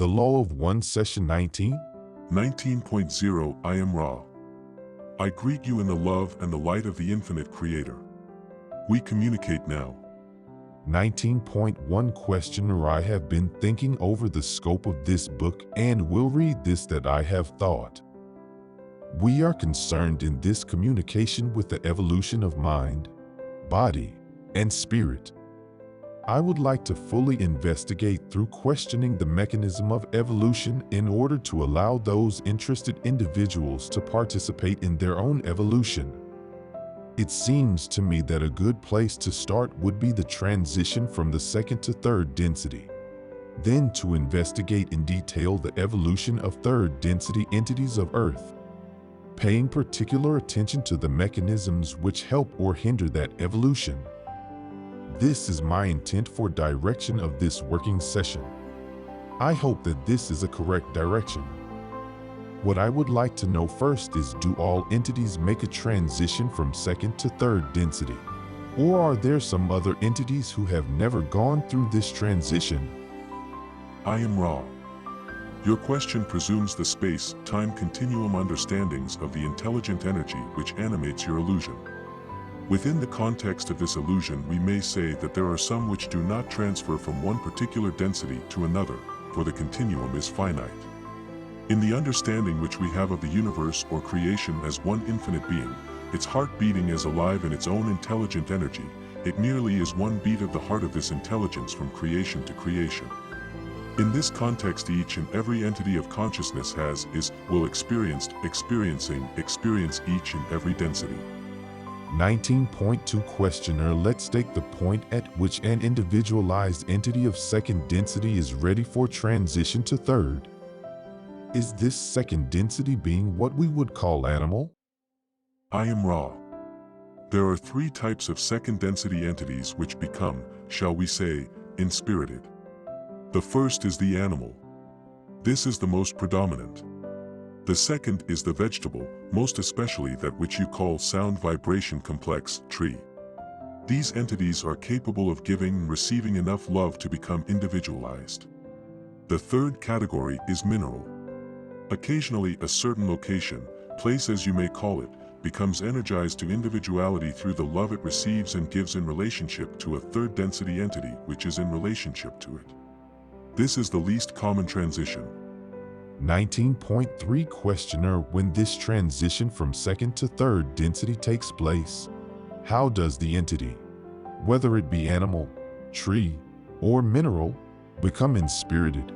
The Law of One, Session 19. 19.0 I am Ra. I greet you in the love and the light of the infinite Creator. We communicate now. 19.1 Questioner. I have been thinking over the scope of this book and will read this that I have thought. We are concerned in this communication with the evolution of mind, body, and spirit. I would like to fully investigate through questioning the mechanism of evolution in order to allow those interested individuals to participate in their own evolution. It seems to me that a good place to start would be the transition from the second to third density. Then to investigate in detail the evolution of third density entities of Earth, paying particular attention to the mechanisms which help or hinder that evolution. This is my intent for direction of this working session. I hope that this is a correct direction. What I would like to know first is, do all entities make a transition from second to third density? Or are there some other entities who have never gone through this transition? I am Ra. Your question presumes the space-time continuum understandings of the intelligent energy which animates your illusion. Within the context of this illusion, we may say that there are some which do not transfer from one particular density to another, for the continuum is finite. In the understanding which we have of the universe or creation as one infinite being, its heart beating as alive in its own intelligent energy, it merely is one beat of the heart of this intelligence from creation to creation. In this context, each and every entity of consciousness will experience each and every density. 19.2 Questioner. Let's take the point at which an individualized entity of second density is ready for transition to third. Is this second density being what we would call animal? I am Ra. There are three types of second density entities which become, shall we say, inspirited. The first is the animal. This is the most predominant. The second is the vegetable, most especially that which you call sound vibration complex, tree. These entities are capable of giving and receiving enough love to become individualized. The third category is mineral. Occasionally a certain location, place as you may call it, becomes energized to individuality through the love it receives and gives in relationship to a third density entity which is in relationship to it. This is the least common transition. 19.3 Questioner. When this transition from second to third density takes place, how does the entity, whether it be animal, tree, or mineral, become inspirited?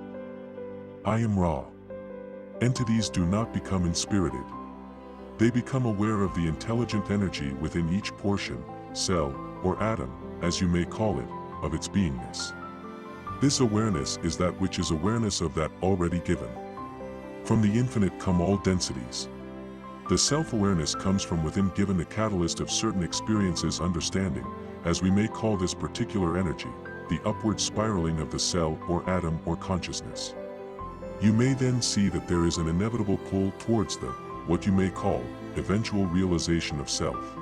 I am Ra. Entities do not become inspirited. They become aware of the intelligent energy within each portion, cell, or atom, as you may call it, of its beingness. This awareness is that which is awareness of that already given. From the infinite come all densities. The self-awareness comes from within, given the catalyst of certain experiences, understanding, as we may call this particular energy, the upward spiraling of the cell or atom or consciousness. You may then see that there is an inevitable pull towards the, what you may call, eventual realization of self.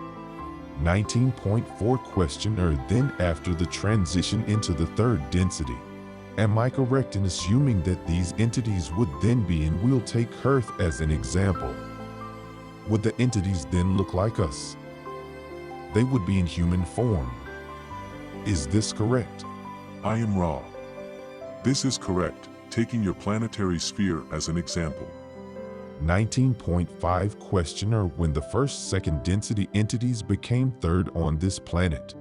19.4 Questioner. Then after the transition into the third density, am I correct in assuming that these entities would then be, and we'll take Earth as an example? Would the entities then look like us? They would be in human form. Is this correct? I am Ra. This is correct, taking your planetary sphere as an example. 19.5 Questioner. When the first second density entities became third on this planet,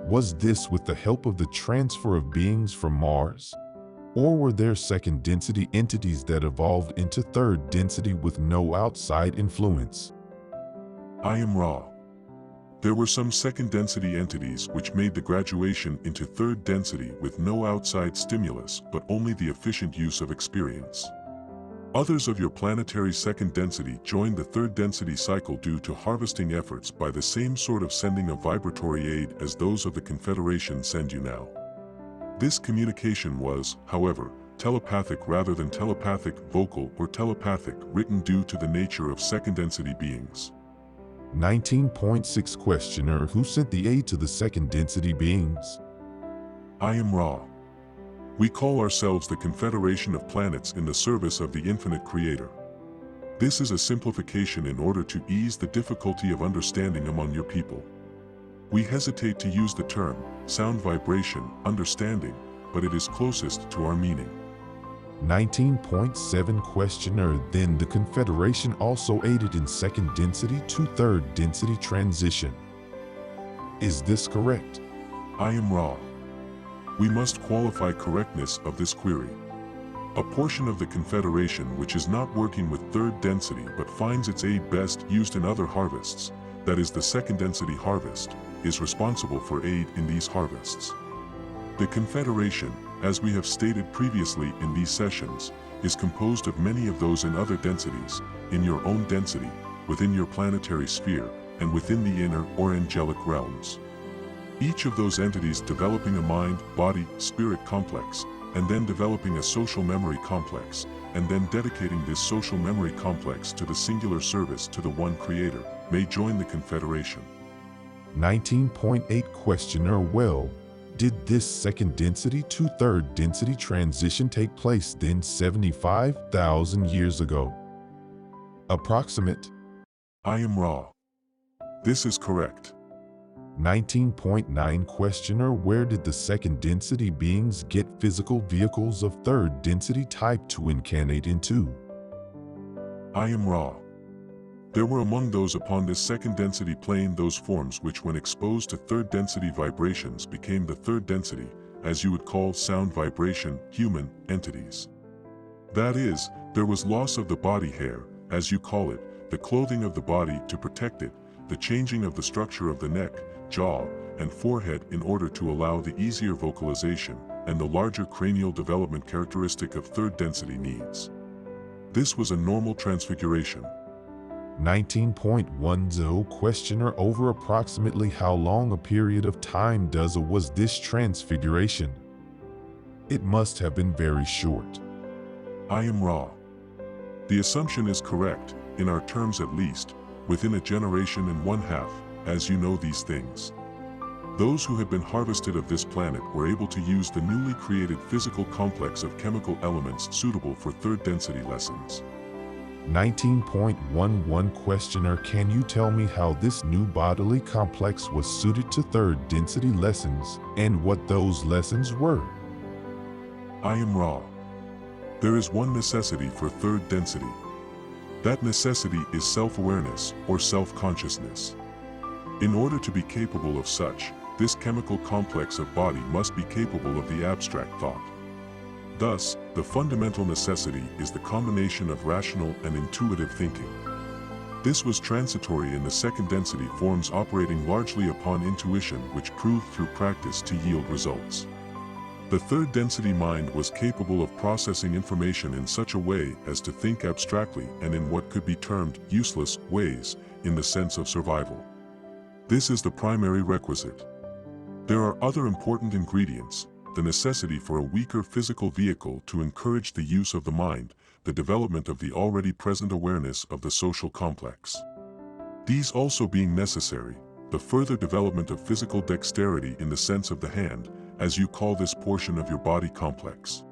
was this with the help of the transfer of beings from Mars? Or were there second density entities that evolved into third density with no outside influence? I am Ra. There were some second density entities which made the graduation into third density with no outside stimulus but only the efficient use of experience. Others of your planetary second density joined the third density cycle due to harvesting efforts by the same sort of sending of vibratory aid as those of the Confederation send you now. This communication was, however, telepathic rather than telepathic vocal or telepathic written due to the nature of second density beings. 19.6 Questioner. Who sent the aid to the second density beings? I am Ra. We call ourselves the Confederation of Planets in the service of the infinite Creator. This is a simplification in order to ease the difficulty of understanding among your people. We hesitate to use the term sound vibration, understanding, but it is closest to our meaning. 19.7 Questioner. Then the Confederation also aided in second density to third density transition. Is this correct? I am Ra. We must qualify correctness of this query. A portion of the Confederation which is not working with third density but finds its aid best used in other harvests, that is the second density harvest, is responsible for aid in these harvests. The Confederation, as we have stated previously in these sessions, is composed of many of those in other densities, in your own density, within your planetary sphere, and within the inner or angelic realms. Each of those entities developing a mind, body, spirit complex, and then developing a social memory complex, and then dedicating this social memory complex to the singular service to the one Creator, may join the Confederation. 19.8 Questioner. Well, did this second density to third density transition take place then 75,000 years ago? Approximate. I am Ra. This is correct. 19.9 Questioner. Where did the second density beings get physical vehicles of third density type to incarnate into? I am Ra. There were among those upon this second density plane those forms which when exposed to third density vibrations became the third density, as you would call sound vibration, human entities. That is, there was loss of the body hair, as you call it, the clothing of the body to protect it, the changing of the structure of the neck, jaw, and forehead in order to allow the easier vocalization and the larger cranial development characteristic of third density needs. This was a normal transfiguration. 19.10 Questioner. Over approximately how long a period of time was this transfiguration? It must have been very short. I am Ra. The assumption is correct, in our terms at least, within a generation and one half, as you know these things. Those who had been harvested of this planet were able to use the newly created physical complex of chemical elements suitable for third density lessons. 19.11 Questioner. Can you tell me how this new bodily complex was suited to third density lessons and what those lessons were? I am Ra. There is one necessity for third density. That necessity is self-awareness or self-consciousness. In order to be capable of such, this chemical complex of body must be capable of the abstract thought. Thus, the fundamental necessity is the combination of rational and intuitive thinking. This was transitory in the second density forms operating largely upon intuition which proved through practice to yield results. The third density mind was capable of processing information in such a way as to think abstractly and in what could be termed useless ways, in the sense of survival. This is the primary requisite. There are other important ingredients: the necessity for a weaker physical vehicle to encourage the use of the mind, the development of the already present awareness of the social complex. These also being necessary, the further development of physical dexterity in the sense of the hand, as you call this portion of your body complex.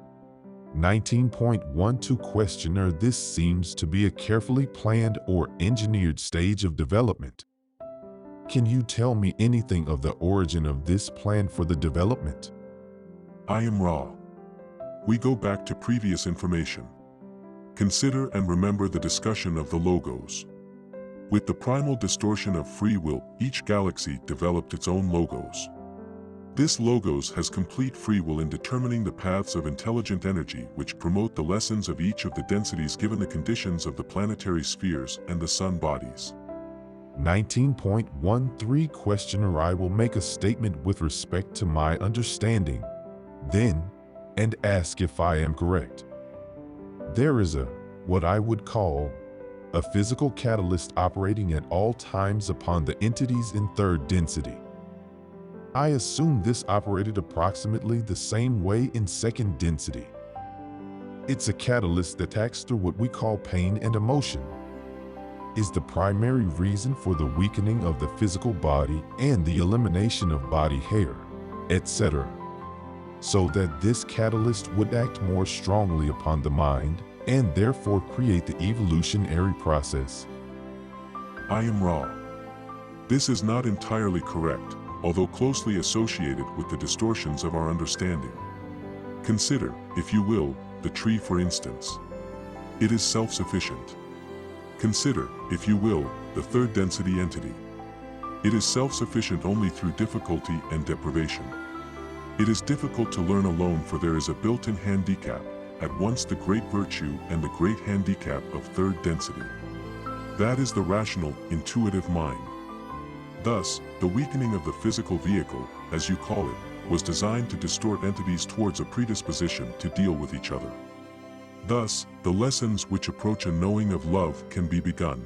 19.12 Questioner. This seems to be a carefully planned or engineered stage of development. Can you tell me anything of the origin of this plan for the development? I am Ra. We go back to previous information. Consider and remember the discussion of the logos. With the primal distortion of free will, each galaxy developed its own logos. This logos has complete free will in determining the paths of intelligent energy which promote the lessons of each of the densities given the conditions of the planetary spheres and the sun bodies. 19.13 Questioner. I will make a statement with respect to my understanding, then, and ask if I am correct. There is what I would call, a physical catalyst operating at all times upon the entities in third density. I assume this operated approximately the same way in second density. It's a catalyst that acts through what we call pain and emotion. Is the primary reason for the weakening of the physical body and the elimination of body hair, etc. so that this catalyst would act more strongly upon the mind and therefore create the evolutionary process. I am Ra. This is not entirely correct, although closely associated with the distortions of our understanding. Consider, if you will, the tree for instance. It is self-sufficient. Consider, if you will, the third density entity. It is self-sufficient only through difficulty and deprivation. It is difficult to learn alone, for there is a built-in handicap, at once the great virtue and the great handicap of third density. That is the rational, intuitive mind. Thus, the weakening of the physical vehicle, as you call it, was designed to distort entities towards a predisposition to deal with each other. Thus, the lessons which approach a knowing of love can be begun.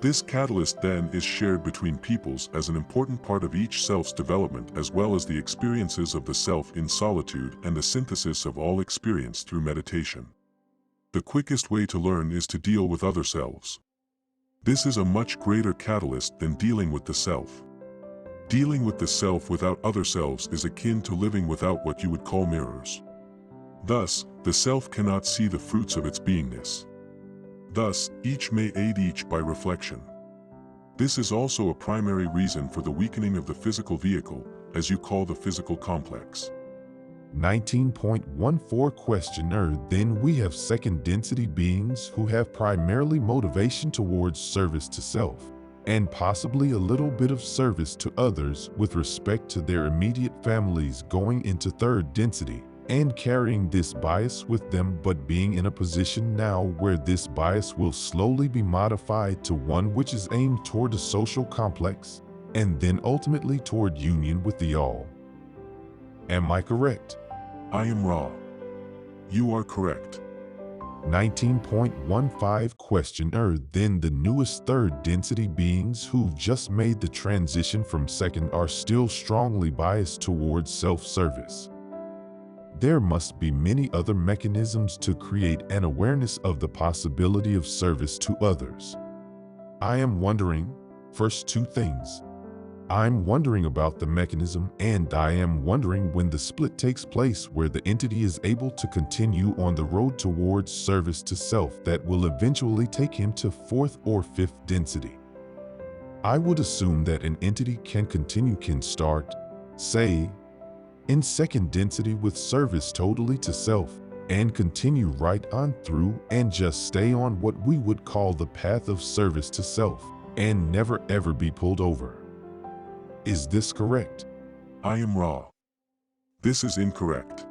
This catalyst then is shared between peoples as an important part of each self's development, as well as the experiences of the self in solitude and the synthesis of all experience through meditation. The quickest way to learn is to deal with other selves. This is a much greater catalyst than dealing with the self. Dealing with the self without other selves is akin to living without what you would call mirrors. Thus, the self cannot see the fruits of its beingness. Thus, each may aid each by reflection. This is also a primary reason for the weakening of the physical vehicle, as you call the physical complex. 19.14 Questioner. Then we have second density beings who have primarily motivation towards service to self, and possibly a little bit of service to others with respect to their immediate families, going into third density and carrying this bias with them, but being in a position now where this bias will slowly be modified to one which is aimed toward a social complex, and then ultimately toward union with the all. Am I correct? I am Ra. You are correct. 19.15 Questioner. Then the newest third density beings who've just made the transition from second are still strongly biased towards self-service. There must be many other mechanisms to create an awareness of the possibility of service to others. I am wondering, first two things. I'm wondering about the mechanism, and I am wondering when the split takes place where the entity is able to continue on the road towards service to self that will eventually take him to fourth or fifth density. I would assume that an entity can start, say, in second density with service totally to self, and continue right on through and just stay on what we would call the path of service to self, and never ever be pulled over. Is this correct? I am Ra. This is incorrect.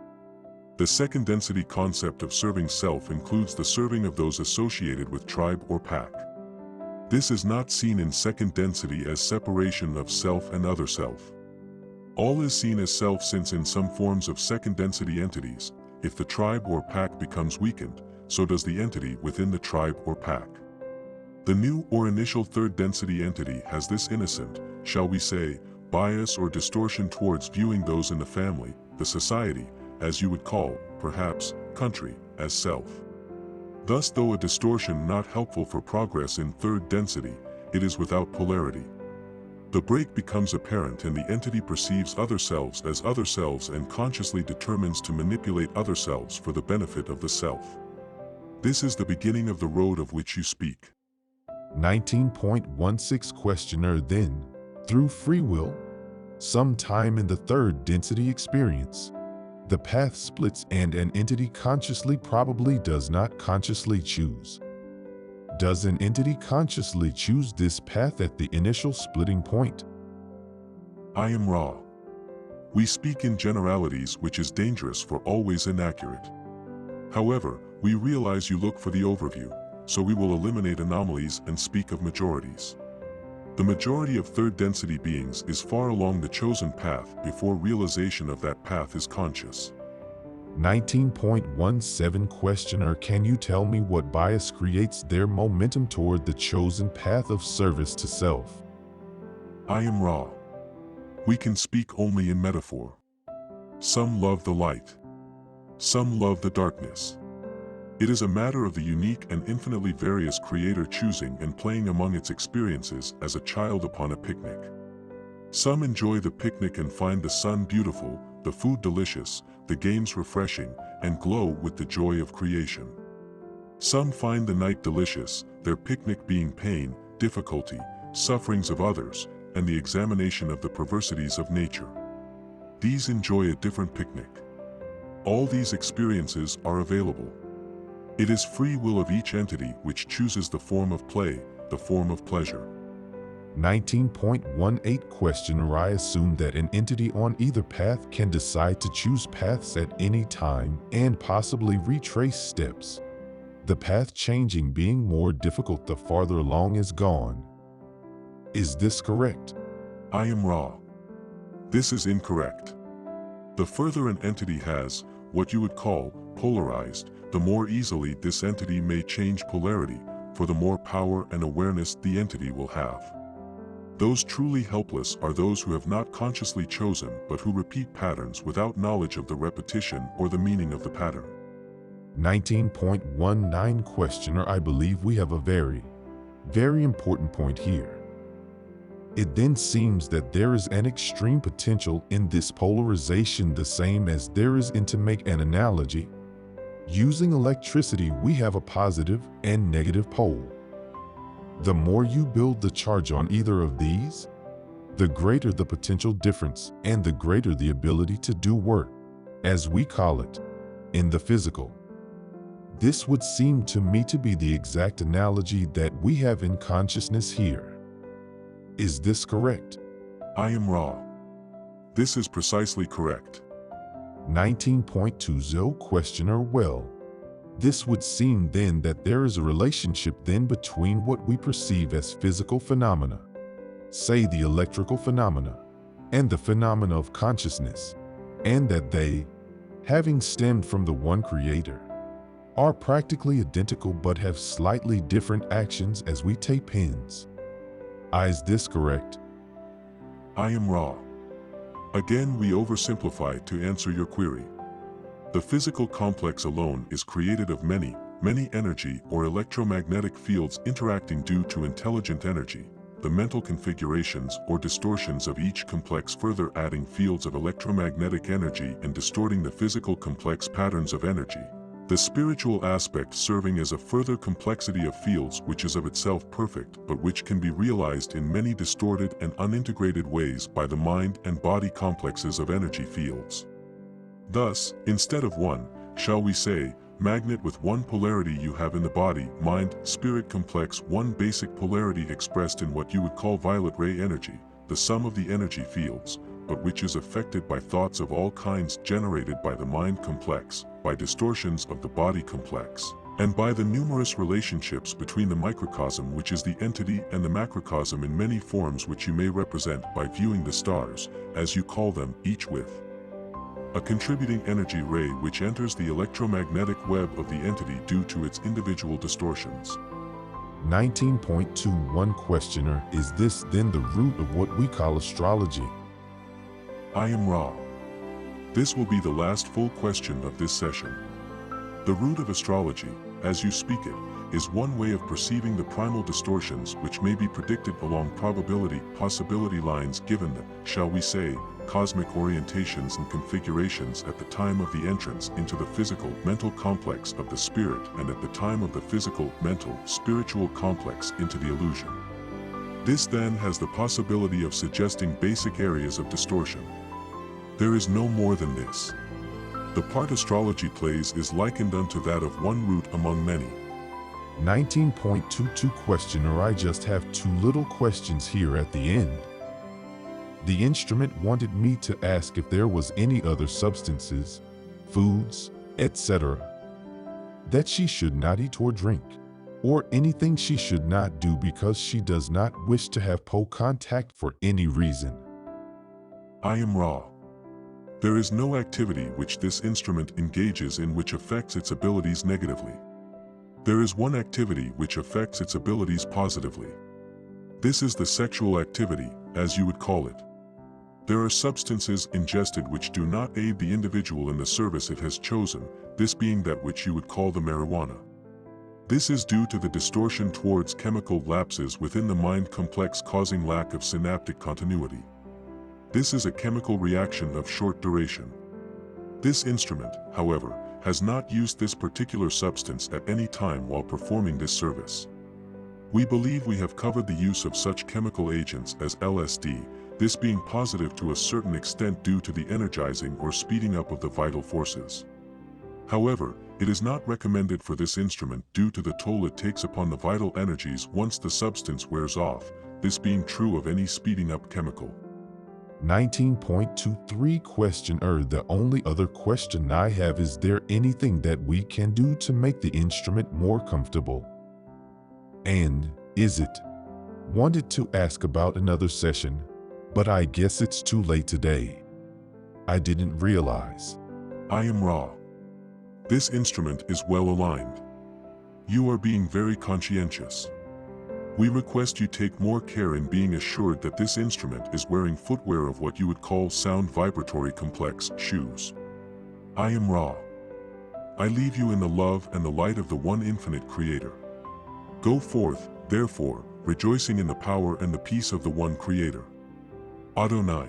The second density concept of serving self includes the serving of those associated with tribe or pack. This is not seen in second density as separation of self and other self. All is seen as self, since in some forms of second density entities, if the tribe or pack becomes weakened, so does the entity within the tribe or pack. The new or initial third density entity has this innocent, shall we say, bias or distortion towards viewing those in the family, the society, as you would call, perhaps, country, as self. Thus, though a distortion not helpful for progress in third density, it is without polarity. The break becomes apparent and the entity perceives other selves as other selves and consciously determines to manipulate other selves for the benefit of the self. This is the beginning of the road of which you speak. 19.16 Questioner. Then, through free will, sometime in the third density experience, the path splits and an entity consciously, probably does not consciously choose. Does an entity consciously choose this path at the initial splitting point? I am Ra. We speak in generalities, which is dangerous for always inaccurate. However, we realize you look for the overview, so we will eliminate anomalies and speak of majorities. The majority of third density beings is far along the chosen path before realization of that path is conscious. 19.17 Questioner. Can you tell me what bias creates their momentum toward the chosen path of service to self? I am Ra. We can speak only in metaphor. Some love the light. Some love the darkness. It is a matter of the unique and infinitely various Creator choosing and playing among its experiences as a child upon a picnic. Some enjoy the picnic and find the sun beautiful, the food delicious, the games refreshing, and glow with the joy of creation. Some find the night delicious, their picnic being pain, difficulty, sufferings of others, and the examination of the perversities of nature. These enjoy a different picnic. All these experiences are available. It is free will of each entity which chooses the form of play, the form of pleasure. 19.18 Questioner: I assume that an entity on either path can decide to choose paths at any time and possibly retrace steps, the path changing being more difficult the farther along is gone. Is this correct? I am Ra. This is incorrect. The further an entity has what you would call polarized, the more easily this entity may change polarity, for the more power and awareness the entity will have. Those truly helpless are those who have not consciously chosen but who repeat patterns without knowledge of the repetition or the meaning of the pattern. 19.19 Questioner: I believe we have a very, very important point here. It then seems that there is an extreme potential in this polarization, the same as there is in, to make an analogy, using electricity, we have a positive and negative pole. The more you build the charge on either of these, the greater the potential difference and the greater the ability to do work, as we call it, in the physical. This would seem to me to be the exact analogy that we have in consciousness here. Is this correct? I am Ra. This is precisely correct. 19.20 Questioner: well, this would seem then that there is a relationship then between what we perceive as physical phenomena, say the electrical phenomena, and the phenomena of consciousness, and that they, having stemmed from the one creator, are practically identical but have slightly different actions as we tape pins. Is this correct? I am Ra. Again, we oversimplify to answer your query. The physical complex alone is created of many, many energy or electromagnetic fields interacting due to intelligent energy, the mental configurations or distortions of each complex further adding fields of electromagnetic energy and distorting the physical complex patterns of energy. The spiritual aspect serving as a further complexity of fields which is of itself perfect but which can be realized in many distorted and unintegrated ways by the mind and body complexes of energy fields. Thus, instead of one, shall we say, magnet with one polarity you have in the body, mind, spirit complex, one basic polarity expressed in what you would call violet ray energy, the sum of the energy fields, but which is affected by thoughts of all kinds generated by the mind complex, by distortions of the body complex, and by the numerous relationships between the microcosm which is the entity and the macrocosm in many forms which you may represent by viewing the stars, as you call them, each with a contributing energy ray which enters the electromagnetic web of the entity due to its individual distortions. 19.21 Questioner: is this then the root of what we call astrology? I am Ra. This will be the last full question of this session. The root of astrology, as you speak it, is one way of perceiving the primal distortions which may be predicted along possibility lines given the, shall we say, cosmic orientations and configurations at the time of the entrance into the physical, mental complex of the spirit and at the time of the physical, mental, spiritual complex into the illusion. This then has the possibility of suggesting basic areas of distortion. There is no more than this. The part astrology plays is likened unto that of one root among many. 19.22 Questioner: I just have two little questions here at the end. The instrument wanted me to ask if there was any other substances, foods, etc., that she should not eat or drink, or anything she should not do because she does not wish to have contact for any reason. I am Ra. There is no activity which this instrument engages in which affects its abilities negatively. There is one activity which affects its abilities positively. This is the sexual activity, as you would call it. There are substances ingested which do not aid the individual in the service it has chosen, this being that which you would call the marijuana. This is due to the distortion towards chemical lapses within the mind complex causing lack of synaptic continuity. This is a chemical reaction of short duration. This instrument, however, has not used this particular substance at any time while performing this service. We believe we have covered the use of such chemical agents as LSD, this being positive to a certain extent due to the energizing or speeding up of the vital forces. However, it is not recommended for this instrument due to the toll it takes upon the vital energies once the substance wears off, this being true of any speeding up chemical. 19.23 Questioner. The only other question I have is there anything that we can do to make the instrument more comfortable? And is it? Wanted to ask about another session, but I guess it's too late today. I didn't realize. I am Ra. This instrument is well aligned. You are being very conscientious. We request you take more care in being assured that this instrument is wearing footwear of what you would call sound vibratory complex shoes. I am Ra. I leave you in the love and the light of the one infinite Creator. Go forth, therefore, rejoicing in the power and the peace of the one Creator. Adonai.